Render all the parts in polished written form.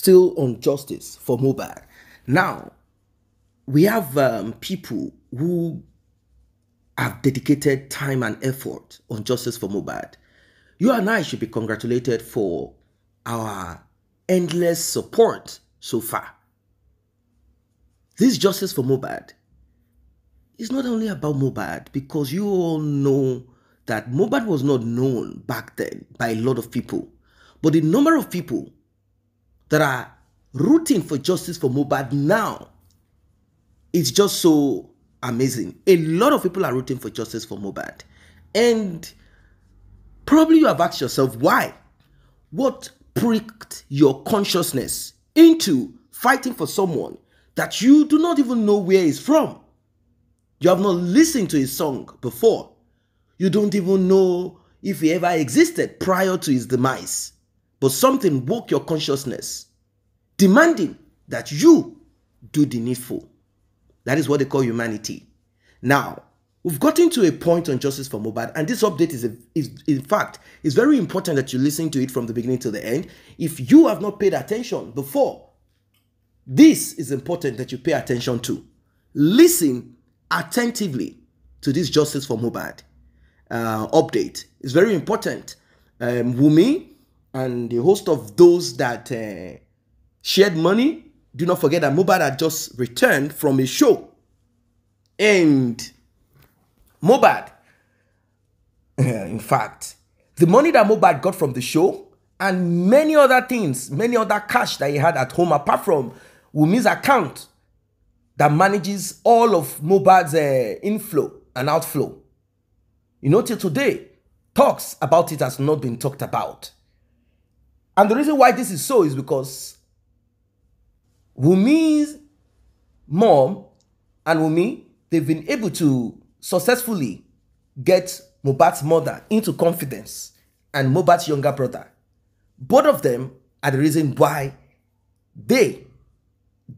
still on justice for Mohbad. Now, we have people who have dedicated time and effort on justice for Mohbad. You and I should be congratulated for our endless support so far. This justice for Mohbad is not only about Mohbad, because you all know that Mohbad was not known back then by a lot of people. But the number of people that are rooting for justice for Mohbad now is just so amazing. A lot of people are rooting for justice for Mohbad. And probably you have asked yourself, why? What pricked your consciousness into fighting for someone that you do not even know where he's from? You have not listened to his song before. You don't even know if he ever existed prior to his demise. But something woke your consciousness, demanding that you do the needful. That is what they call humanity. Now, we've gotten to a point on justice for Mohbad, and this update is in fact, it's very important that you listen to it from the beginning to the end. If you have not paid attention before, this is important that you pay attention to. Listen attentively to this justice for Mohbad update. It's very important. Wunmi and the host of those that shared money, do not forget that Mohbad had just returned from a show. And Mohbad, in fact, the money that Mohbad got from the show and many other things, many other cash that he had at home, apart from Wunmi's account that manages all of Mohbad's inflow and outflow. You know, till today, talks about it has not been talked about. And the reason why this is so is because Wunmi's mom and Wunmi, they've been able to successfully get Mohbad's mother into confidence and Mohbad's younger brother. Both of them are the reason why they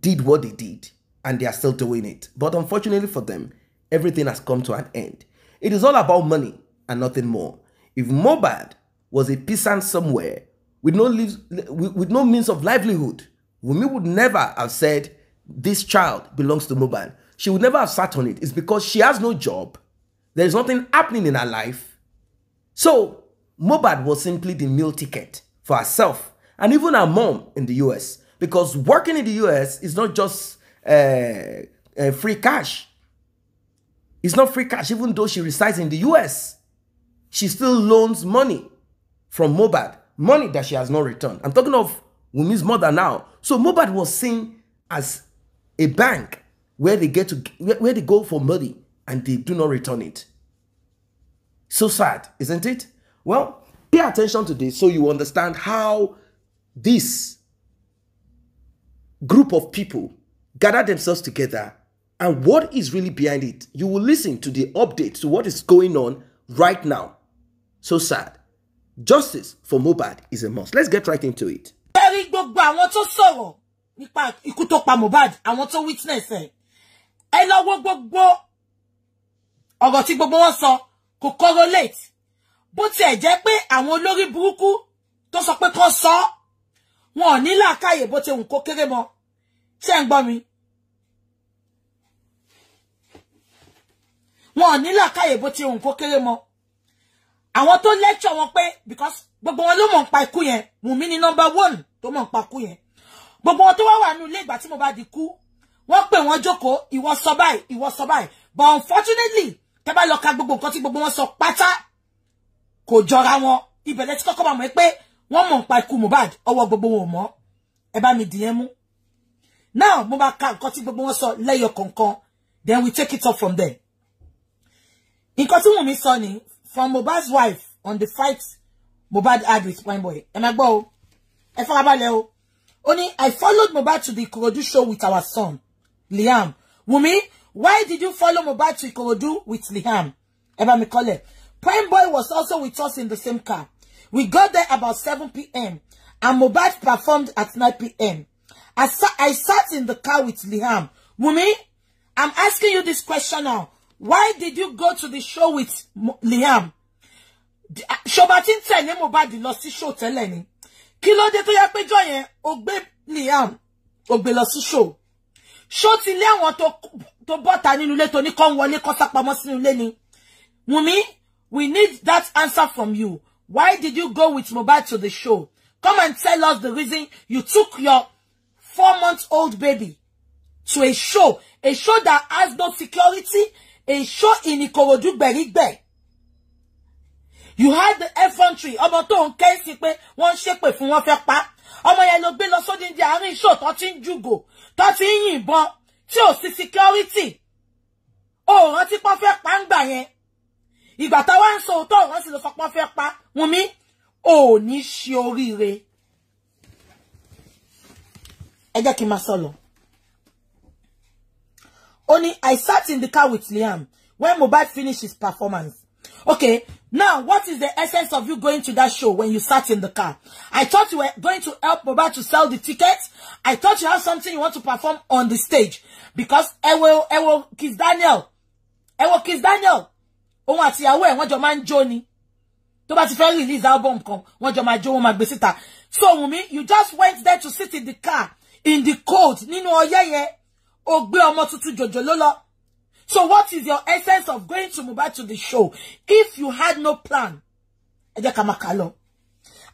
did what they did, and they are still doing it. But unfortunately for them, everything has come to an end. It is all about money and nothing more. If Mohbad was a peasant somewhere with no means of livelihood, Wunmi would never have said this child belongs to Mohbad. She would never have sat on it. It's because she has no job. There is nothing happening in her life. So Mohbad was simply the meal ticket for herself and even her mom in the US. Because working in the US is not just free cash. It's not free cash. Even though she resides in the US, she still loans money from Mohbad. Money that she has not returned. I'm talking of Wunmi's mother now. So Mohbad was seen as a bank where they go for money and they do not return it. So sad, isn't it? Well, pay attention to this so you understand how this group of people gather themselves together and what is really behind it. You will listen to the update to what is going on right now. So sad. Justice for Mohbad is a must. Let's get right into it. Gbogbo àwọn tó sọ̀rọ̀ nípa ikú tó pa Mohbad, àwọn tó witness ẹ lọ wo gbogbo ọ̀rọ̀ tí gbogbo wọn sọ kò correlate. Bó tiẹ̀ jẹ́ pé àwọn olórí burúkú tó sọ pé kó sọ wọn ò ní làákàyè bó ti hùn kó kéré mọ́. Ṣé ń gbọ́ mi? Wọn ò ní làákàyè bó ti hùn kó kéré mọ́. Àwọn tó lecture wọn pé because gbogbo wọn ló mọ̀ nípa ikú yẹn. Wunmi ni number 1 tó mọ̀ nípa ikú yẹn. Gbogbo wọn tó wà nínú ilé ìgbà tí Mohbad kú, wọ́n pè wọ́n jókòó, ìwọ sọ báyìí, ìwọ sọ báyìí. But unfortunately, tẹ́ bá lọ ka gbogbo nǹkan tí gbogbo wọn sọ pátá kò jọra wọn. Ibẹ̀ lẹ ti kọ́kọ́ máa mọ̀ pé wọ́n mọ̀ nípa ikú Mohbad, ọwọ́ gbogbo wọn ò mọ̀. Ẹ bá mi dìyẹn mú. Now, mo bá ka nǹkan tí gbogbo wọn sọ lẹ́yọ kọ̀ọ̀kan, then we take it up from there. Nǹkan tí Wunmi sọ ni from Mohbad's wife on the fight Mohbad had with Primeboy. Ẹ má gbọ́ o. Ẹ farabalẹ̀ o. Only I followed Mohbad to the Ikorodu show with our son, Liam. Wunmi, why did you follow Mohbad to Ikorodu with Liam? Ẹ bá mi kọ́lẹ̀. Primeboy was also with us in the same car. We got there about 7 p.m. and Mohbad performed at 9 p.m. I sat in the car with Liam. Wunmi, I'm asking you this question now. Why did you go to the show with Liam? Shobatin tẹ̀lé Mohbad lọ sí show tẹ́lẹ̀ ni. Kí ló dé tó yẹ pé jọ́ yẹn ó gbé Liam ó gbé lọ sí show. Show ti lé àwọn tó bọ́ta nínú ilé tó ní kàn wọlé kàn sápamọ́ sínú ilé ni. Wunmi, we need that answer from you. Why did you go with Mohbad to the show? Come and tell us the reason you took your 4-month-old baby to a show that has no security, a show in Ikorodu Berigbe. You had the infantry, ọmọ tó ń ké sí pé wọ́n ṣépè fún wọn fẹ́ pa. Ọmọ yẹn ló gbé lọ sódì ní àárín show tó ti ń jùgò, tó ti ń yìnbọn, tí ò sí security. Ó rántí pé fẹ́ pa ńgbà yẹn. Ìgbà tá wá ń sọ òótọ́ wọ́n sì lọ sọ pé fẹ́ pa. Wunmi, ó ní ṣe oríire. Ẹ jẹ́ kí n máa sọ lọ. Only I sat in the car with Liam when Mohbad finished his performance. Okay, now what is the essence of you going to that show when you sat in the car? I thought you were going to help Mohbad to sell the tickets. I thought you have something you want to perform on the stage. Because Ewo Kiss Daniel. Ohun àti ìyàwó ẹ̀ wọ́n jọ máa ń jó ni. Tó bá ti fẹ́ release album kan, wọ́n jọ máa jó, wọ́n máa gbé síta. So Wunmi, you just went there to sit in the car in the cold nínú ọyẹ́ yẹn. Ó gbé ọmọ tuntun jòjòló lọ. So what is your essence of going to Mohbad to the show if you had no plan? Ẹ jẹ́ ká máa kà lọ.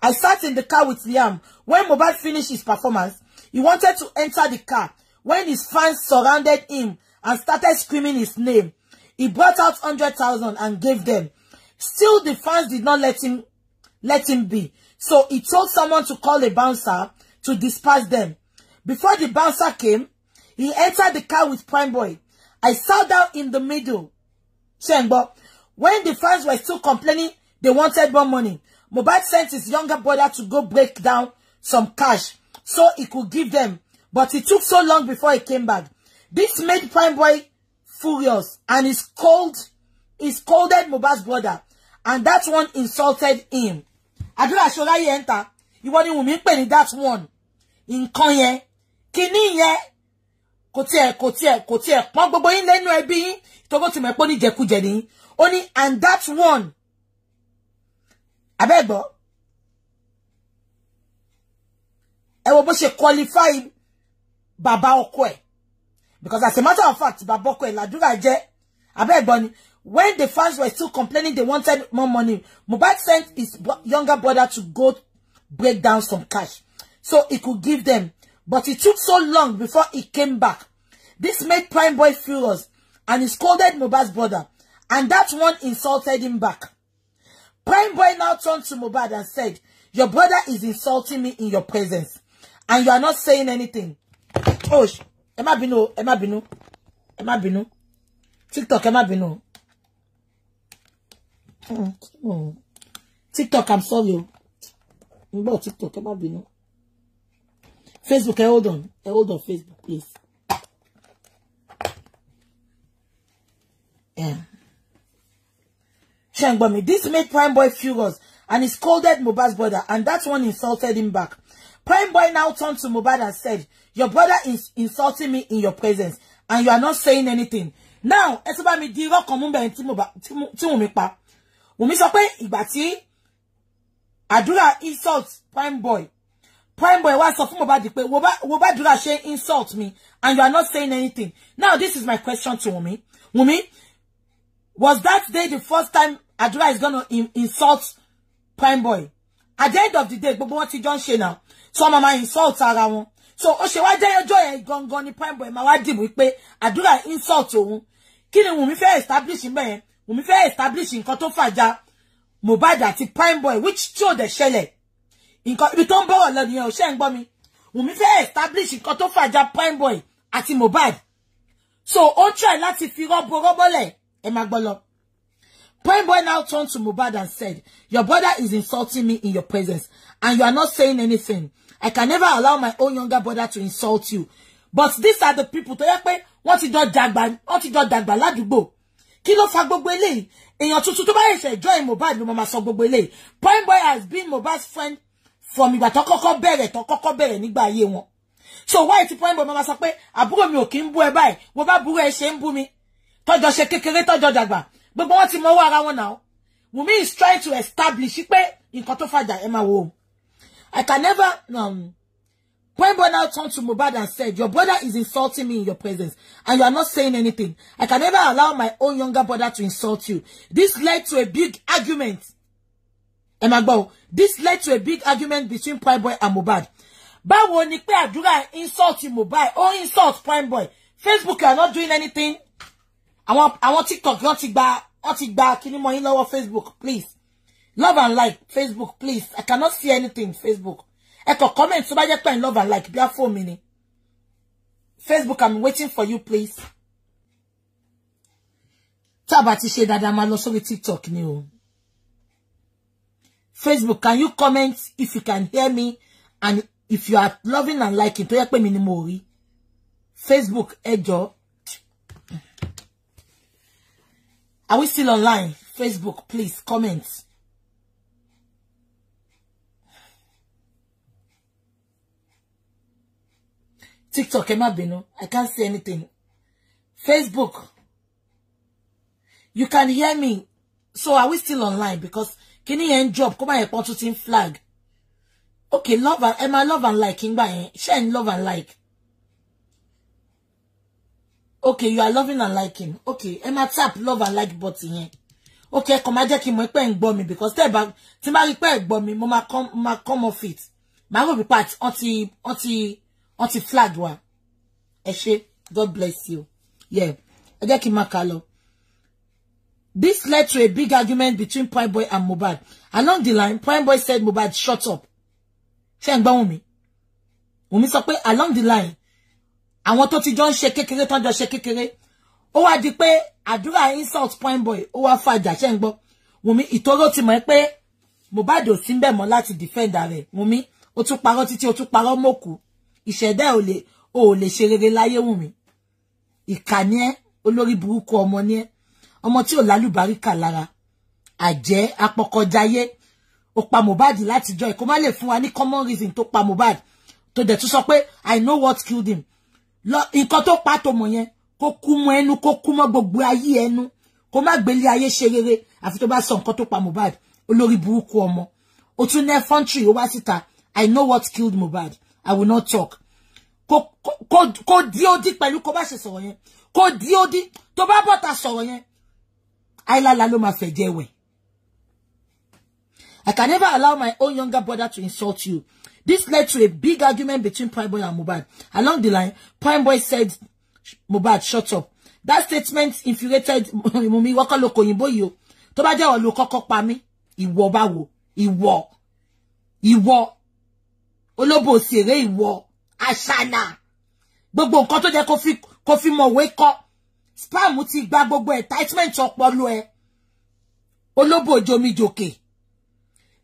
I sat in the car with Liam when Mohbad finished his performance. He wanted to enter the car when his fans surrounded him and started screaming his name. He brought out 100,000 and gave them. Still, the fans did not let him be. So he told someone to call a bouncer to disperse them. Before the bouncer came, he entered the car with Prime Boy. I sat down in the middle. Shengbo, when the fans were still complaining they wanted more money, Mohbad sent his younger brother to go break down some cash so he could give them. But it took so long before he came back. This made Prime Boy furious and he scolded Mohbad's brother. And that one insulted him. Adura Shola ye enter. Iwo ni Wunmi pe ni that one. Nǹkan yẹn. Kíni yẹn. Kò tiẹ̀. Pọ́n gbogbo yín lẹ́nu ẹbí yín. Tó bó ti mọ̀ pé ní jẹkújẹ ni. Ó ní and that one. Abẹ́gbọ́. Ẹ wo bó ṣe qualify bàbá ọkọ ẹ̀. Because as a matter of fact, bàbá ọkọ ẹ̀ làdúrà jẹ́. Abẹ́gbọ́ ni. When the fans were still complaining they wanted more money, Mohbad sent his younger brother to go break down some cash so he could give them. But it took so long before he came back. This made Prime Boy furious and he scolded Mohbad's brother. And that one insulted him back. Prime Boy now turned to Mohbad and said, your brother is insulting me in your presence. And you are not saying anything. Oh, Emma Binu. TikTok, Emma Binu. TikTok, I'm sorry. About TikTok, Emma Binu. Facebook, hold on, Facebook, please. Yeah. This made Prime Boy furious and he scolded Mohbad's brother, and that one insulted him back. Prime Boy now turned to Mohbad and said, your brother is insulting me in your presence, and you are not saying anything. Now, esoba mi di ro kan mu be ti Wunmi pa. Wunmi sọ pé ìgbà tí Àdúrà insult Prime Boy wá sọ fún Mohbad pé wo bá Àdúrà ṣe insult me and you are not saying anything. Now this is my question to Wunmi. Wunmi, was that day the first time Àdúrà is going to insult Prime Boy? At the end of the day, gbogbo wọn ti jọ ń ṣe now. So mama insult ara wọn. So ó ṣe wá jẹ́ ọjọ́ yẹn gangan ni Prime Boy máa wá dìbò pé Àdúrà insult òun. Kí ni Wunmi fẹ́ establish ńbẹ̀ yẹn? Wunmi fẹ́ establish nǹkan tó fàjà Mohbad àti Prime Boy, which show the ṣẹlẹ̀. Nǹkan ibi tó ń bọ̀rọ̀ lọ nìyẹn ò ṣe ń gbọ́ mi. Wunmi fẹ́ establish nǹkan tó fàjà Prime Boy àti Mohbad. So ó try láti fi rọ́bọ̀lẹ̀ ẹ máa gbọ́ lọ. Prime Boy now turned to Mohbad and said, your brother is insulting me in your presence and you are not saying anything. I can never allow my own younger brother to insult you. But these are the people tó yẹ pé wọ́n ti jọ dàgbà ládùúgbò. Kí ló fa gbogbo eléyìí? Èèyàn tuntun tó bá ṣe join Mohbad ló máa sọ gbogbo eléyìí. Prime Boy has been Mohbad's friend from ìgbà tó kọ́kọ́ bẹ̀rẹ̀ nígbà ayé wọn. So why ti Prime Boy máa sọ pé àbúrò mi ò kí ń bú ẹ báyìí, wo bá burú ẹ ṣe ń bú mi. Tọ́jọ́ ṣe kékeré tọ́jọ́ dàgbà. Gbogbo wọn ti mọ wá ara wọn now. Wunmi is trying to establish pé nǹkan tó fàjà ẹ máa wò. I can never Prime Boy now turned to Mohbad and said, your brother is insulting me in your presence, and you are not saying anything. I can never allow my own younger brother to insult you. This led to a big argument. This led to a big argument between Prime Boy and Mohbad. Báwo ni pé Àdúrà insult Mohbad or insult Prime Boy? Facebook, you are not doing anything. I want TikTok, you want to gba kini mo yin lọ́wọ́ Facebook, please. Love and like Facebook, please. I cannot see anything Facebook. Eko comment so ba je pe love and like be a 4 minutes. Facebook, I'm waiting for you, please. Taba ti ṣe dáadáa ma lọ sórí TikTok ni o. Facebook, can you comment if you can hear me and if you are loving and liking? To ye pe mi ni mo rí. Facebook, ejo. Are we still online? Facebook, please comment. TikTok, I can't see anything. Facebook, you can hear me. So are we still online? Because can you end job? Come on, put team flag. Okay, love and am I love and liking by share love and like. Okay, you are loving and liking. Okay, am I tap love and like button here? Okay, come on, Jackie, my pen bomb because tell back to my repair bomb me, mama come off it. My will be part anti flag one. Eshe, God bless you. Yeah. Jackie Makalo. This led to a big argument between Prime Boy and Mohbad. Along the line, Prime Boy said Mohbad, shut up. Ṣé ń gbọ́ Wunmi. Wunmi sọ pé along the line, àwọn tó ti jọ ń ṣe kékeré tán jọ ṣe kékeré. Ó wá di pé Àdúrà insult Prime Boy, ó wá fàjà, ṣé ń gbọ́. Wunmi ìtòrò ti mọ̀ pé Mohbad ò sí ńbẹ̀ mọ́ láti defend rẹ̀. Wunmi, ó tún parọ́ títí ó tún parọ́ mọ́kù. Ìṣẹ̀dá ò lè ṣe rere láyé Wunmi. Ìkà ni ẹ́, olórí burúkú ọmọ ni ẹ́. Ọmọ tí ò lálùbáríkà lára. Àjẹ́ apọkọjáyé. Ó pa Mohbad láti jọ́ kó má lè fún wa ní common reason tó pa Mohbad. Tó dẹ̀ tún sọ pé I know what killed him. Nǹkan tó pa tó mọ̀ yẹn kó kú mọ́ ẹnu kó kú mọ́ gbogbo ayé ẹnu. Kó má gbélé ayé ṣe rere àfi tó bá sọ nǹkan tó pa Mohbad. Olórí burúkú ọmọ. Ó tún ní effrontery ó wá síta. I know what killed Mohbad. I will not talk. Kó di odi pẹ̀lú kó bá ṣe sọ̀rọ̀ yẹn. Kó di odi tó bá bọ́ta sọ̀rọ̀ yẹn. Àìlàlà ló máa fẹ́ jẹ́wẹ̀. I can never allow my own younger brother to insult you. This led to a big argument between Prime Boy and Mohbad. Along the line, Prime Boy said, Mohbad, shut up. That statement infuriated Wunmi Wakaloko Yimbo yo. Tó bá jẹ́ ó ló kọ́kọ́ pa mí. Ìwọ báwo. Ìwọ. Olóbò sèré ìwọ. Àṣànà. Gbogbo nǹkan tó jẹ́ kó fi mọ̀wé kọ́. Spam ti gba gbogbo entitlement ọpọlọ ẹ. Olóbò jomijoke.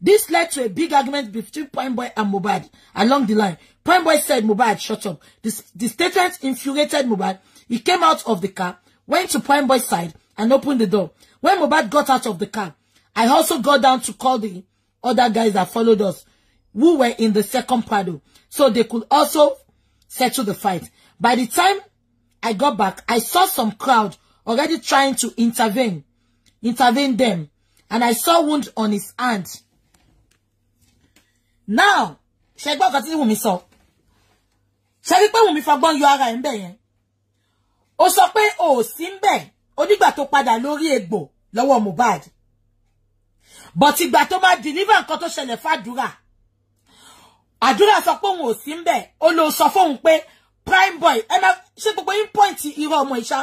This led to a big argument between Prime Boy and Mohbad. Along the line, Prime Boy said, Mohbad, shut up. The statement infuriated Mohbad. He came out of the car, went to Prime Boy's side, and opened the door. When Mohbad got out of the car, I also got down to call the other guys that followed us, who were in the second paddle, so they could also settle the fight. By the time I got back, I saw some crowd already trying to intervene them, and I saw wound on his hand. Now, ṣé gbọ́ kan tí Wunmi sọ. Ṣé rí pé Wunmi fagbọ́n yọ ara ẹ̀ ńbẹ̀ yẹn. Ó sọ pé ó sí ńbẹ̀, ó nígbà tó padà lórí egbò lọ́wọ́ Mohbad. But ìgbà tó máa deliver nǹkan tó ṣẹlẹ̀ f'Àdúrà. Àdúrà sọ pé òun ò sí ńbẹ̀, ó lọ sọ fóun pé Prime Boy, ẹ má ṣe gbogbo yín point irọ́ ọmọ ìṣá.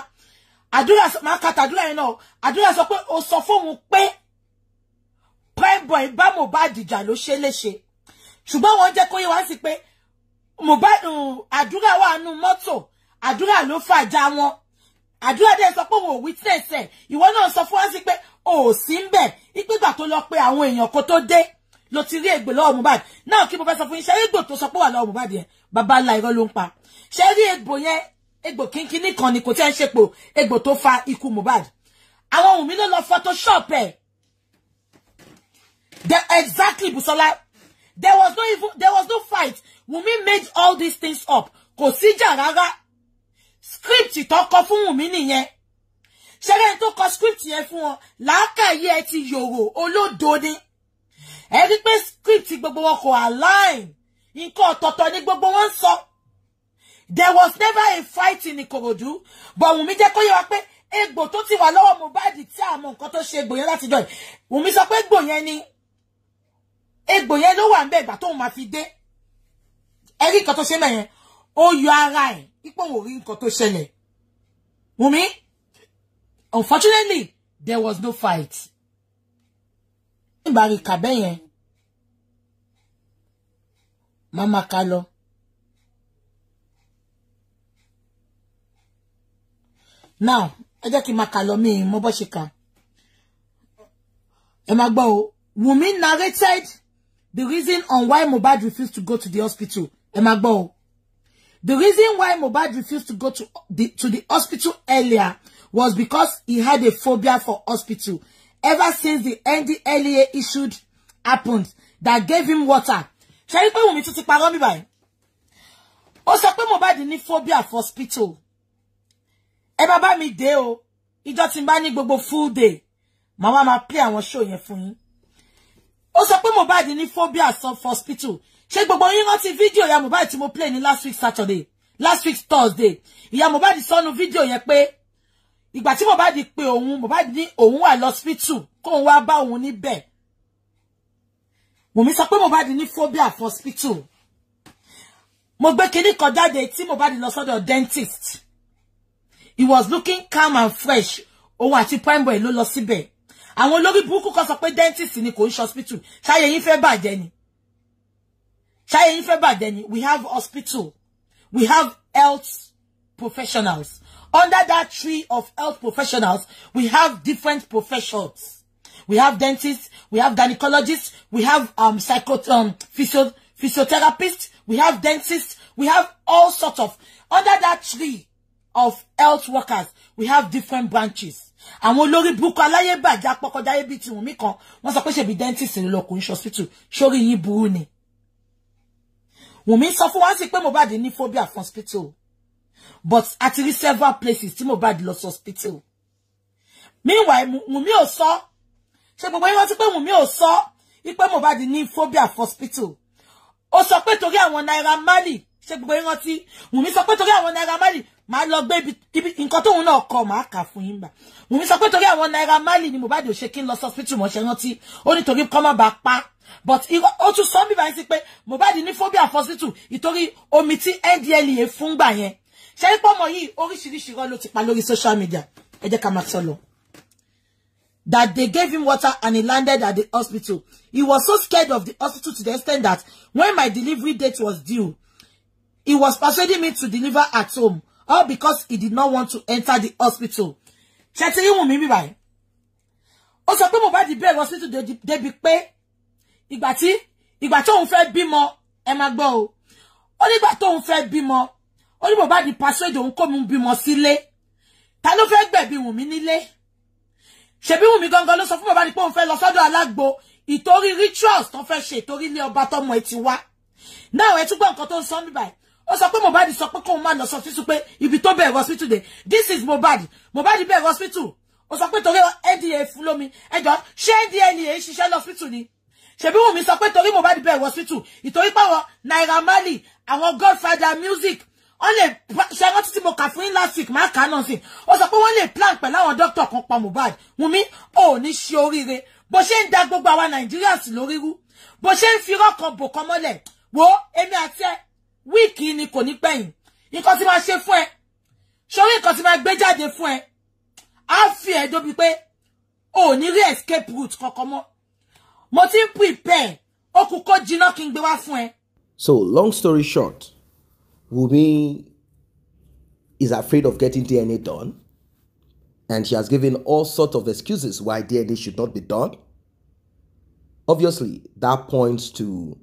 Àdúrà sọ máa kàtà Àdúrà yẹn náà. Àdúrà sọ pé ó sọ fóun pé Prime Boy bá Mohbad jà ló ṣe léṣe. Ṣùgbọ́n wọ́n jẹ́ kó yé wá sí pé Mohbad Àdúrà wà nínú mọ́tò. Àdúrà ló fàjà wọn. Àdúrà dẹ̀ sọ pé òun ò witness ẹ̀. Ìwọ náà sọ fún wa sí pé ó sí ńbẹ̀. Ìpígbà tó lọ pé àwọn èèyàn kó tó dé ló ti rí egbò lọ́wọ́ Mohbad. Náà kí mo fẹ́ sọ fún yín, ṣé egbò tó sọ pé wà lọ́wọ́ Mohbad yẹn bàbá ńlá irọ́ ló ń pa. Ṣé rí egbò yẹn egbò kínkínní kan ni kò tẹ́ ń ṣepò egbò tó fa ikú Mohbad. Àwọn Wunmi ló lọ Photoshop ẹ̀. Exactly, Busola. There was no fight. Wunmi made all these things up. Kò síjà rárá. Script tó kọ fún Wunmi nìyẹn. Ṣẹ́rẹ́ tó kọ script yẹn fún wọn. Làákàyè ẹ ti yòrò olódo ni. Ẹ rí pé script gbogbo wọn kò align. nǹkan ọ̀tọ̀ọ̀tọ̀ ní gbogbo wọn sọ. There was never a fight in Ikorodu, but Wunmi jẹ́ kó yé wa pé egbò tó ti wà lọ́wọ́ Mohbad tí a mọ̀ nǹkan tó ṣe egbò yẹn láti jọ yìí. Wunmi sọ pé egbò yẹn ni egbò yẹn ló wà ńbẹ̀ ìgbà tóun máa fi dé. Ẹ rí nǹkan tó ṣe mẹ́yẹn, ó yọ ara ẹ̀ ipò wò rí nǹkan tó ṣẹlẹ̀. Wunmi, unfortunately, there was no fight. Nígbà rí kàbẹ́ yẹn, Mama Kalo. Now, ẹ jẹ́ kí n máa kà lọ mi mo bó ṣe kà. Ẹ máa gbọ́ o. Wunmi narrated the reason on why Mohbad refused to go to the hospital. Ẹ máa gbọ́ o. The reason why Mohbad refused to go to the hospital earlier was because he had a phobia for hospital ever since the NDLEA issued happened that gave him water. Ṣé rí pé Wunmi tún ti parọ́ mi báyìí? Ó sọ pé Mohbad ní phobia for hospital. Ẹ bá bá mi dé o. Ìjọ́ tí n bá ní gbogbo full day. Màá wá play àwọn show yẹn fún yín. Ó sọ pé Mohbad ní phobia for hospital. Ṣé gbogbo yín rántí fídíò ìyá Mohbad tí mo play ní last week Saturday, last week Thursday. Ìyá Mohbad sọnù fídíò yẹn pé ìgbà tí Mohbad pé òun, Mohbad ní òun wà hospital kó òun wá bá òun níbẹ̀. Wunmi sọ pé Mohbad ní phobia for hospital. Mo gbé kíní kan jáde tí Mohbad lọ sọ́dọ̀ dentist. He was looking calm and fresh. Òun àti prime boy ló lọ síbẹ̀. Àwọn olórí burúkú kan sọ pé dentist ni kò ń hospital. Ṣáyé yín fẹ́ bàjẹ́ ni. Ṣáyé yín fẹ́ bàjẹ́ ni. We have hospital. We have health professionals. Under that tree of health professionals, we have different professions. We have dentists, we have gynecologists, we have physiotherapists, we have dentists, we have all sorts of, under that tree of health workers, we have different branches. Àwọn olórí burúkú aláyé bàjẹ́ apọkọjáyé bíi ti Wunmi kan, wọ́n sọ pé ṣe bí dentist ní lọ kò ń hospital, sórí yín burú ni. Wunmi sọ fún wa sí pé Mohbad ní phobia for hospital. But at least several places tí Mohbad lọ hospital. Meanwhile, Wunmi ò sọ. Ṣé gbogbo yín rántí pé Wunmi ò sọ wípé Mohbad ní phobia for hospital. Ó sọ pé torí àwọn Naira Marley. Ṣé gbogbo yín rántí? Wunmi sọ pé torí àwọn Naira Marley máa lọ gbé ibi nǹkan tóun náà kọ máa kà fún yín gbà. Wunmi sọ pé torí àwọn Naira Marley ni Mohbad ò ṣe kí n lọ hospital mọ́ ṣe rántí. Ó ní torí kó má bá pa. But ó tún sọ bí báyìí sí pé Mohbad ní phobia for hospital ìtorí omi tí NDLEA fún gbà yẹn. Ṣé rí pọ́mọ yìí oríṣiríṣi irọ́ ló ti pa lórí social media. Ẹ jẹ́ ká máa sọ lọ. That they gave him water and he landed at the hospital. He was so scared of the hospital to the extent that when my delivery date was due, he was persuading me to deliver at home, all because he did not want to enter the hospital. Ṣé ti rí Wunmi bí báyìí? Ó sọ pé Mohbad bẹ̀rẹ̀ hospital débi pé ìgbà tí òun fẹ́ bímọ, ẹ máa gbọ́ o. Ó ní ìgbà tóun fẹ́ bímọ, ó ní Mohbad persuade òun kó mú bímọ sílé. Ta ló fẹ́ gbẹ̀bí Wunmi nílé? Ṣebí Wunmi gangan ló sọ fún Mohbad pé òun fẹ́ lọ sọ́dọ̀ alágbo ìtorí rituals tó fẹ́ ṣe ìtorí ilé ọba tọ́mọ ẹ̀ ti wá. Now ẹ tún gbọ́ nǹkan tó ń sọ níbí báyìí. Ó sọ pé Mohbad sọ pé kóun má lọ hospital pé ibi tó bẹ̀rẹ̀ hospital dé. This is Mohbad. Mohbad bẹ̀rẹ̀ hospital. Ó sọ pé torí NDA fún lómi. Ẹjọ́ ṣé NDLEA ṣiṣẹ́ lọ hospital ni? Ṣebí Wunmi sọ pé torí Mohbad bẹ̀rẹ̀ hospital ìtorí pé àwọn Naira Marley, àwọn Godfather music on lè ṣe rántí tí mo kà fún yín last week máa kà náà sí. Ó sọ pé wọ́n lè plan pẹ̀lú àwọn doctor kan pa Mohbad. Wunmi ò ní ṣe oríire bó ṣe ń da gbogbo àwa Nigerians lórí rú, bó ṣe ń fi rọ́kan bò kan mọ́lẹ̀. Wo èmi àti ẹ wíìkì ni kò ní pẹ̀yìn. Nǹkan tí máa ṣe fún ẹ, sórí nǹkan tí máa gbé jáde fún ẹ, á fi ẹ dóbi pé ò ní rí escape route kankan mọ́. Mo ti ń prepare ó kù kó jiná kí n gbé wá fún ẹ. So long story short, Wunmi is afraid of getting DNA done, and she has given all sorts of excuses why DNA should not be done. Obviously, that points to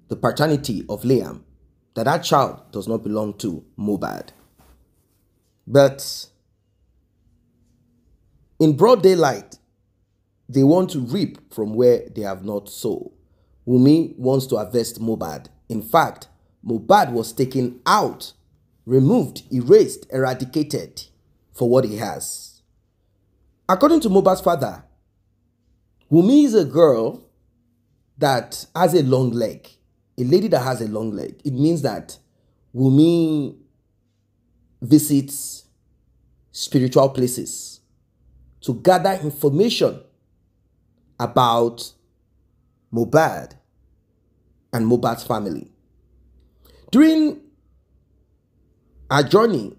the paternity of Liam, that child does not belong to Mohbad. But in broad daylight, they want to reap from where they have not sown. Wunmi wants to harvest Mohbad. In fact, Mohbad was taken out, removed, erased, eradicated for what he has. According to Mohbad's father, Wunmi is a girl that has a long leg. a lady that has a long leg, it means that Wunmi visits spiritual places to gather information about Mohbad and Mohbad's family. During her journey,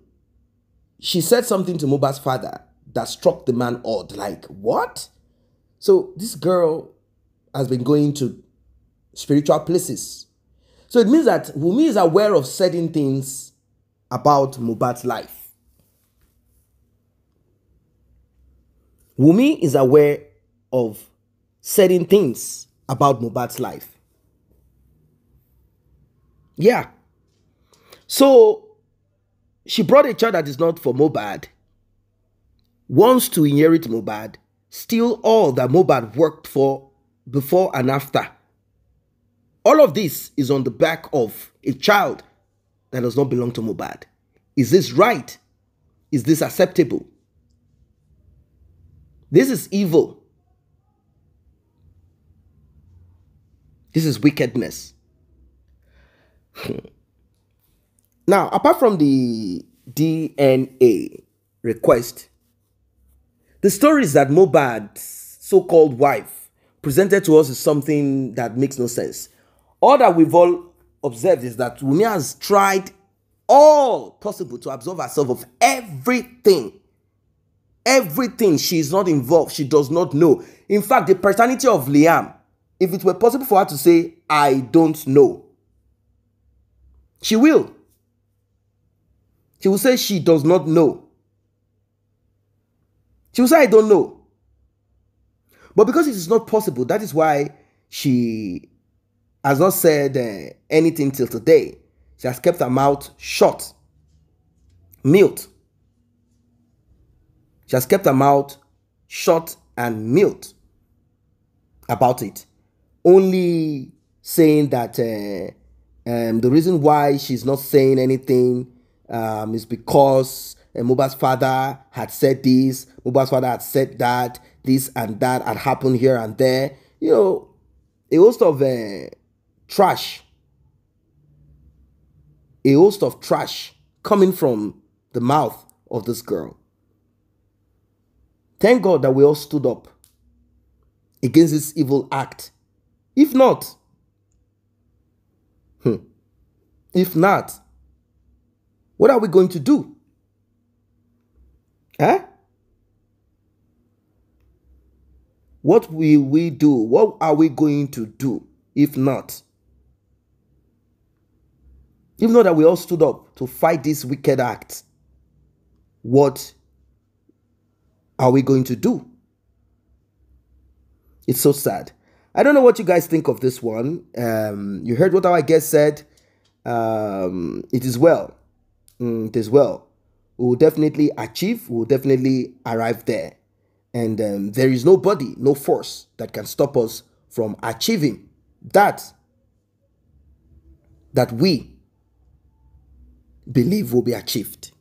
she said something to Mohbad's father that struck the man odd. Like, what? So this girl has been going to spiritual places. So it means that Wunmi is aware of certain things about Mohbad's life. Wunmi is aware of certain things about Mohbad's life. Yeah. So she brought a child that is not for Mohbad, wants to inherit Mohbad, steal all that Mohbad worked for before and after. All of this is on the back of a child that does not belong to Mohbad. Is this right? Is this acceptable? This is evil. This is wickedness. Now, apart from the DNA request, the stories that Mohbad's so-called wife presented to us is something that makes no sense. All that we've all observed is that Wunmi has tried all possible to absolve herself of everything. Everything. She is not involved. She does not know. In fact, the paternity of Liam, if it were possible for her to say, I don't know, she will. She will say she does not know. She will say, I don't know. But because it is not possible, that is why she has not said anything till today. She has kept her mouth shut, mute. She has kept her mouth shut and mute about it. Only saying that the reason why she's not saying anything is because Mohbad's father had said this, Mohbad's father had said that, this and that had happened here and there. You know, a host of trash. A host of trash coming from the mouth of this girl. Thank God that we all stood up against this evil act. If not, what are we going to do? Huh? What will we do? What are we going to do if not? If not that we all stood up to fight this wicked act, what are we going to do? It's so sad. I don't know what you guys think of this one. You heard what our guest said. It is well. It is well. We will definitely achieve. We will definitely arrive there. And there is nobody, no force that can stop us from achieving that we believe will be achieved.